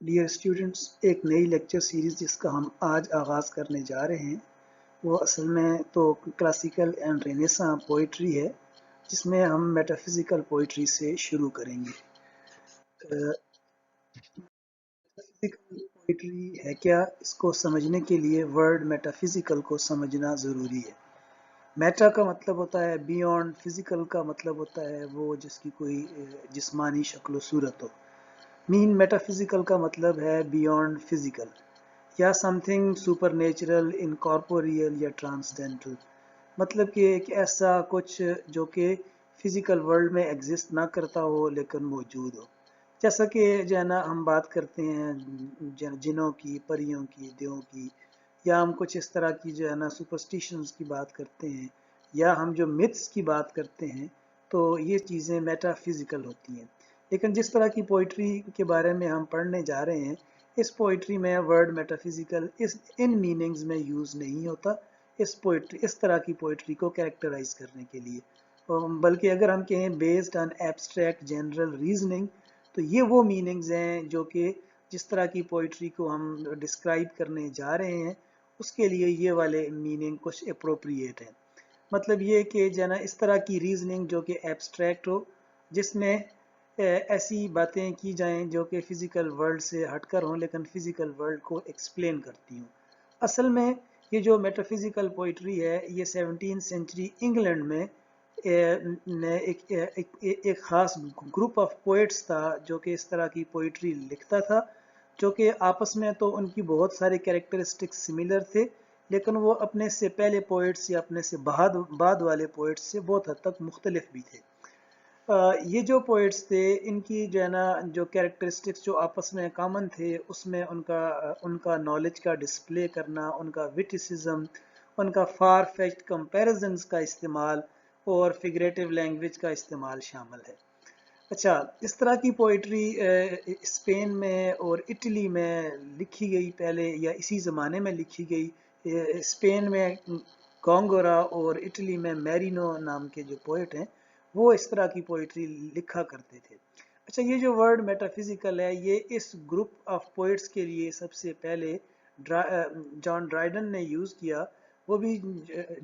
Dear students, ایک نئی lecture series جس کا ہم آج آغاز کرنے جا رہے ہیں وہ اصل میں تو کلاسیکل اینڈ رینیساں پوئٹری ہے، جس میں ہم میٹافزیکل پوئٹری سے شروع کریں گے۔ میٹافزیکل پوئٹری ہے کیا؟ اس کو سمجھنے کے لیے ورڈ میٹافزیکل کو سمجھنا ضروری ہے۔ میٹا کا مطلب ہوتا ہے بیونڈ، فزیکل کا مطلب ہوتا ہے وہ جس کی کوئی جسمانی شکل و صورت ہو۔ مین میٹافزیکل کا مطلب ہے بیونڈ فزیکل یا سم تھنگ سپر نیچرل، انکارپوریل یا ٹرانسڈینٹل، مطلب کہ ایک ایسا کچھ جو کہ فزیکل ورلڈ میں ایگزسٹ نہ کرتا ہو لیکن موجود ہو۔ جیسا کہ جو ہے نا ہم بات کرتے ہیں جنوں کی، پریوں کی، دیووں کی، یا ہم کچھ اس طرح کی جو ہے نا سپرسٹیشنز کی بات کرتے ہیں، یا ہم جو متس کی بات کرتے ہیں، تو یہ چیزیں میٹا فزیکل ہوتی ہیں۔ لیکن جس طرح کی پوئٹری کے بارے میں ہم پڑھنے جا رہے ہیں، اس پوئٹری میں ورڈ میٹافزیکل ان میننگز میں یوز نہیں ہوتا اس طرح کی پوئٹری کو کریکٹرائز کرنے کے لیے، بلکہ اگر ہم کہیں based on abstract general reasoning, تو یہ وہ میننگز ہیں جو کہ جس طرح کی پوئٹری کو ہم ڈسکرائب کرنے جا رہے ہیں اس کے لیے یہ والے میننگ کچھ اپروپریٹ ہیں۔ مطلب یہ کہ جو ہے نا اس طرح کی ریزننگ جو کہ ایبسٹریکٹ ہو، جس میں ایسی باتیں کی جائیں جو کہ فزیکل ورلڈ سے ہٹ کر ہوں لیکن فزیکل ورلڈ کو ایکسپلین کرتی ہوں۔ اصل میں یہ جو میٹافزیکل پوئٹری ہے یہ 17 سینچری انگلینڈ میں ایک خاص گروپ آف پوئٹس تھا جو کہ اس طرح کی پوئٹری لکھتا تھا، جو کہ آپس میں تو ان کی بہت سارے کریکٹرسٹکس سملر تھے، لیکن وہ اپنے سے پہلے پوئٹس یا اپنے سے بعد والے پوئٹس سے بہت حد تک مختلف بھی تھے۔ یہ جو پوئٹس تھے ان کی جو ہے نا جو کریکٹرسٹکس جو آپس میں کامن تھے، اس میں ان کا نالج کا ڈسپلے کرنا، ان کا وٹیسزم، ان کا فار فیچڈ کمپیریزنز کا استعمال اور فگریٹو لینگویج کا استعمال شامل ہے۔ اچھا، اس طرح کی پوئٹری اسپین میں اور اٹلی میں لکھی گئی پہلے، یا اسی زمانے میں لکھی گئی۔ اسپین میں گونگورا اور اٹلی میں میرینو نام کے جو پوئٹ ہیں وہ اس طرح کی پوئٹری لکھا کرتے تھے۔ اچھا، یہ جو ورڈ میٹافزیکل ہے یہ اس گروپ آف پوئٹس کے لیے سب سے پہلے جان ڈرائیڈن نے یوز کیا، وہ بھی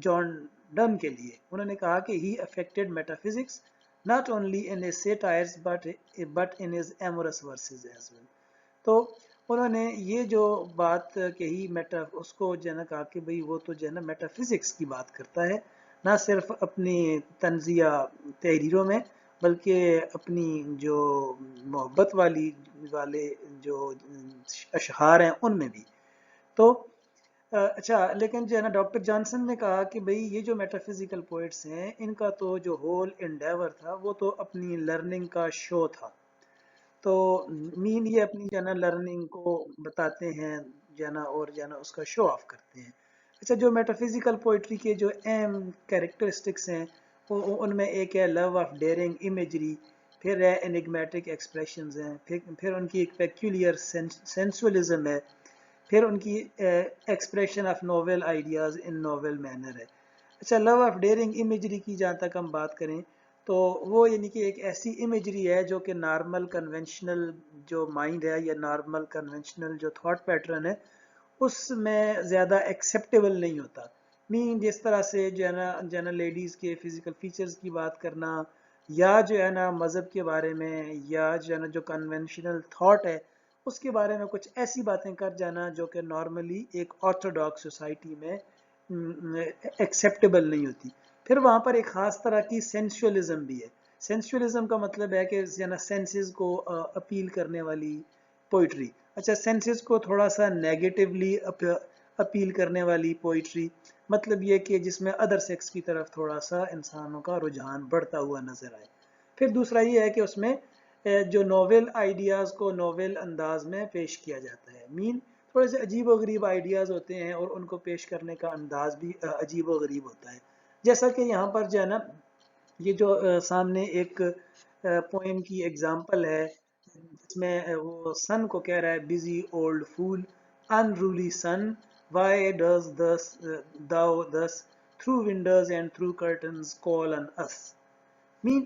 جان ڈن کے لیے۔ انہوں نے کہا کہ he affected metaphysics not only in his satires but in his amorous verses as well۔ تو انہوں نے یہ جو بات کہی اس کو جو ہے نا کہا کہ بھئی وہ تو جو ہے نا میٹا فزکس کی بات کرتا ہے، نہ صرف اپنی طنزیہ تحریروں میں بلکہ اپنی جو محبت والے جو اشعار ہیں ان میں بھی۔ تو اچھا، لیکن جو ہے نا ڈاکٹر جانسن نے کہا کہ بھئی یہ جو میٹافزیکل پوئٹس ہیں ان کا تو جو ہول انڈیور تھا وہ تو اپنی لرننگ کا شو تھا۔ تو مین یہ اپنی جو ہے نا لرننگ کو بتاتے ہیں جو ہے نا، اور جو ہے نا اس کا شو آف کرتے ہیں۔ اچھا، جو میٹافزیکل پوئٹری کے جو اہم کیریکٹرسٹکس ہیں ان میں ایک ہے لو آف ڈیئرنگ امیجری، پھر ہے انگمیٹک ایکسپریشنز ہیں، پھر ان کی ایک پیکیولر سینسولزم ہے، پھر ان کی expression of novel ideas in novel manner ہے۔ اچھا، لو آف ڈیئرنگ امیجری کی جہاں تک ہم بات کریں تو وہ یعنی کہ ایک ایسی امیجری ہے جو کہ نارمل کنونشنل جو مائنڈ ہے یا نارمل کنونشنل جو تھاٹ پیٹرن ہے اس میں زیادہ ایکسیپٹیبل نہیں ہوتا۔ مین جس طرح سے جو ہے نا لیڈیز کے فزیکل فیچرز کی بات کرنا، یا جو ہے نا مذہب کے بارے میں، یا جو ہے نا جو کنونشنل تھاٹ ہے اس کے بارے میں کچھ ایسی باتیں کر جانا جو کہ نارملی ایک آرتھوڈاکس سوسائٹی میں ایکسیپٹیبل نہیں ہوتی۔ پھر وہاں پر ایک خاص طرح کی سینسولزم بھی ہے۔ سینسولزم کا مطلب ہے کہ سینسز کو اپیل کرنے والی پوئٹری۔ اچھا، سینسز کو تھوڑا سا نیگیٹیولی اپیل کرنے والی پوئٹری، مطلب یہ کہ جس میں ادر سیکس کی طرف تھوڑا سا انسانوں کا رجحان بڑھتا ہوا نظر آئے۔ پھر دوسرا یہ ہے کہ اس میں جو ناول آئیڈیاز کو ناول انداز میں پیش کیا جاتا ہے۔ مین تھوڑے سے عجیب و غریب آئیڈیاز ہوتے ہیں اور ان کو پیش کرنے کا انداز بھی عجیب و غریب ہوتا ہے۔ جیسا کہ یہاں پر جو ہے نا یہ جو سامنے ایک پوئم کی ایگزامپل ہے جس میں وہ سن کو کہہ رہا ہے busy old fool unruly sun why does thou thus through windows and through curtains call on us۔ مین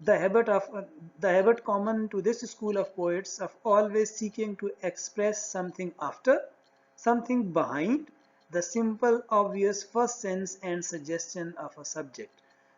the habit common to this school of poets of always seeking to express something after, something behind the simple obvious first sense and suggestion of a subject।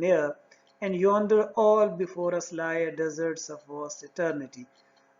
near and yonder all before us lie deserts of vast eternity।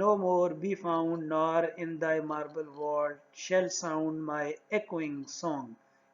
no more be found nor in thy marble vault shall sound my echoing song।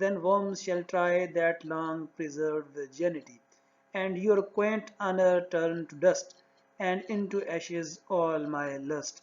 then worms shall try that long preserved virginity and your quaint honor turn to dust and into ashes all my lust।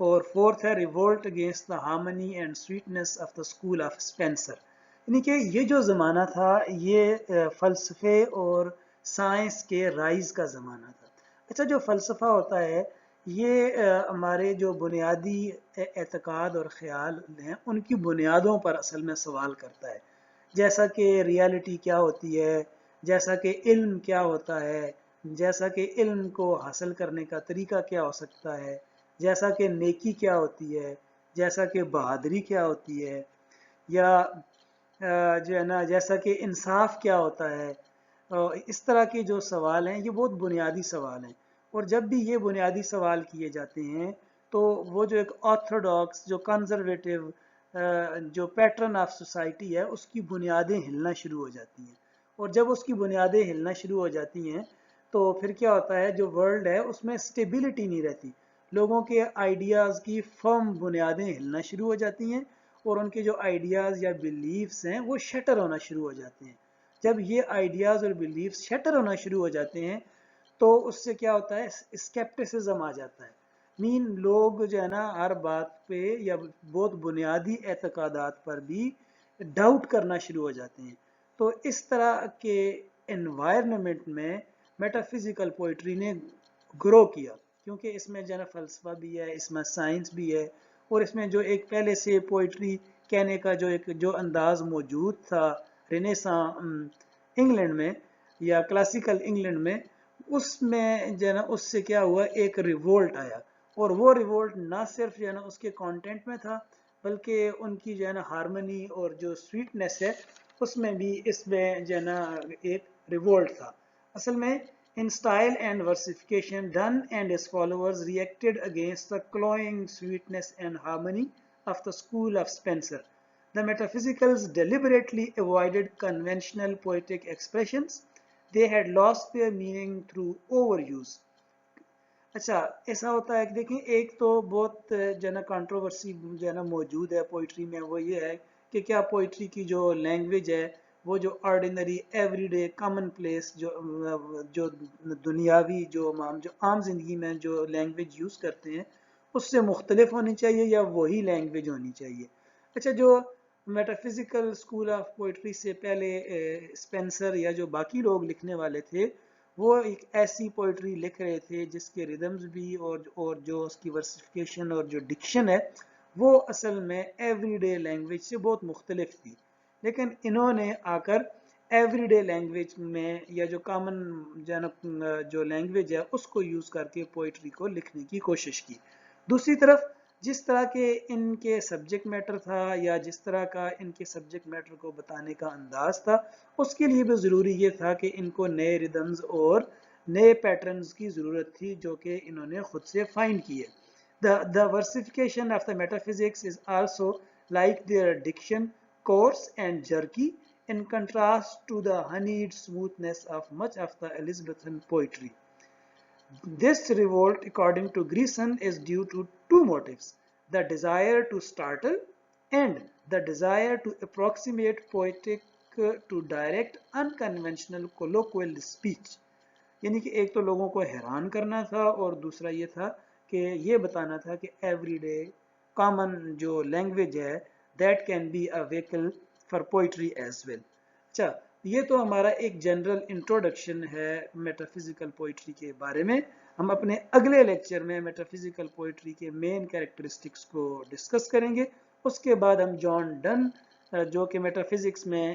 اور fourth ہے revolt against the harmony and sweetness of the school of Spencer. یعنی کہ یہ جو زمانہ تھا یہ فلسفے اور سائنس کے رائز کا زمانہ تھا. اچھا، جو فلسفہ ہوتا ہے یہ ہمارے جو بنیادی اعتقاد اور خیال ہیں ان کی بنیادوں پر اصل میں سوال کرتا ہے، جیسا کہ ریالٹی کیا ہوتی ہے، جیسا کہ علم کیا ہوتا ہے، جیسا کہ علم کو حاصل کرنے کا طریقہ کیا ہو سکتا ہے، جیسا کہ نیکی کیا ہوتی ہے، جیسا کہ بہادری کیا ہوتی ہے، یا جو ہے نا جیسا کہ انصاف کیا ہوتا ہے. اس طرح کے جو سوال ہیں یہ بہت بنیادی سوال ہیں، اور جب بھی یہ بنیادی سوال کیے جاتے ہیں تو وہ جو ایک آرتھوڈاکس جو کنزرویٹو جو پیٹرن آف سوسائٹی ہے اس کی بنیادیں ہلنا شروع ہو جاتی ہیں. اور جب اس کی بنیادیں ہلنا شروع ہو جاتی ہیں تو پھر کیا ہوتا ہے، جو ورلڈ ہے اس میں سٹیبلٹی نہیں رہتی، لوگوں کے آئیڈیاز کی فرم بنیادیں ہلنا شروع ہو جاتی ہیں اور ان کے جو آئیڈیاز یا بلیفز ہیں وہ شٹر ہونا شروع ہو جاتے ہیں. جب یہ آئیڈیاز اور بلیفز شٹر ہونا شروع ہو جاتے ہیں تو اس سے کیا ہوتا ہے، اسکیپٹسزم آ جاتا ہے. لوگ جو ہے نا ہر بات پہ یا بہت بنیادی اعتقادات پر بھی ڈاؤٹ کرنا شروع ہو جاتے ہیں. تو اس طرح کے انوائرمنٹ میں میٹافزیکل پوئٹری نے گرو کیا، کیونکہ اس میں جو ہے نا فلسفہ بھی ہے، اس میں سائنس بھی ہے، اور اس میں جو ایک پہلے سے پوئٹری کہنے کا جو انداز موجود تھا رینیساں انگلینڈ میں یا کلاسیکل انگلینڈ میں، اس میں جو ہے نا اس سے کیا ہوا، ایک ریوولٹ آیا. اور وہ ریوولٹ نہ صرف جو ہے نا اس کے کانٹینٹ میں تھا بلکہ ان کی جو ہے نا ہارمنی اور جو سویٹنس ہے اس میں بھی اس میں جو ہے نا ایک ریوولٹ تھا. اصل میں in style and versification, Donne and his followers reacted against the cloying sweetness and harmony of the school of Spenser. The metaphysicals deliberately avoided conventional poetic expressions. They had lost their meaning through overuse. اچھا، ایسا ہوتا ہے کہ دیکھیں ایک تو بہت جو ہے نا کنٹروورسی جو ہے نا موجود ہے پوئٹری میں، وہ یہ ہے کہ کیا پوئٹری کی جو لینگویج ہے وہ جو ordinary every day common place جو دنیاوی جو عام زندگی میں جو لینگویج یوز کرتے ہیں اس سے مختلف ہونی چاہیے یا وہی لینگویج ہونی چاہیے. اچھا، جو میٹافزیکل اسکول آف پوئٹری سے پہلے اسپینسر یا جو باقی لوگ لکھنے والے تھے وہ ایک ایسی پوئٹری لکھ رہے تھے جس کے ریدمز بھی اور جو اس کی ورسیفیکیشن اور جو ڈکشن ہے وہ اصل میں ایوری ڈے لینگویج سے بہت مختلف تھی. لیکن انہوں نے آ کر ایوری ڈے لینگویج میں یا جو کامن جو لینگویج ہے اس کو یوز کر کے پوئٹری کو لکھنے کی کوشش کی. دوسری طرف جس طرح کے ان کے سبجیکٹ میٹر تھا یا جس طرح کا ان کے سبجیکٹ میٹر کو بتانے کا انداز تھا اس کے لیے بھی ضروری یہ تھا کہ ان کو نئے ریدمز اور نئے پیٹرنز کی ضرورت تھی جو کہ انہوں نے خود سے فائنڈ کیے. The versification of the metaphysics is also, like their diction, coarse and jerky, in contrast to the honeyed smoothness of much of the Elizabethan poetry. This revolt, according to Grison, is due to two motives: the desire to startle and the desire to approximate poetic to direct unconventional colloquial speech. یعنی کہ ایک تو لوگوں کو حیران کرنا تھا اور دوسرا یہ تھا کہ یہ بتانا تھا کہ ایوری ڈے کامن جو لینگویج ہے that can be a vehicle for poetry as well. اچھا، یہ تو ہمارا ایک جنرل انٹروڈکشن ہے میٹافزیکل پوئٹری کے بارے میں. ہم اپنے اگلے لیکچر میں میٹافزیکل پوئٹری کے مین کیریکٹرسٹکس کو ڈسکس کریں گے. اس کے بعد ہم جان ڈن جو کہ میٹافزکس میں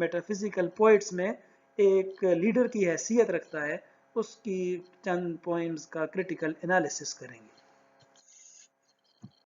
میٹافزیکل پوئٹس میں ایک لیڈر کی حیثیت رکھتا ہے اس کی چند پوئمز کا کرٹیکل انالیسس کریں گے.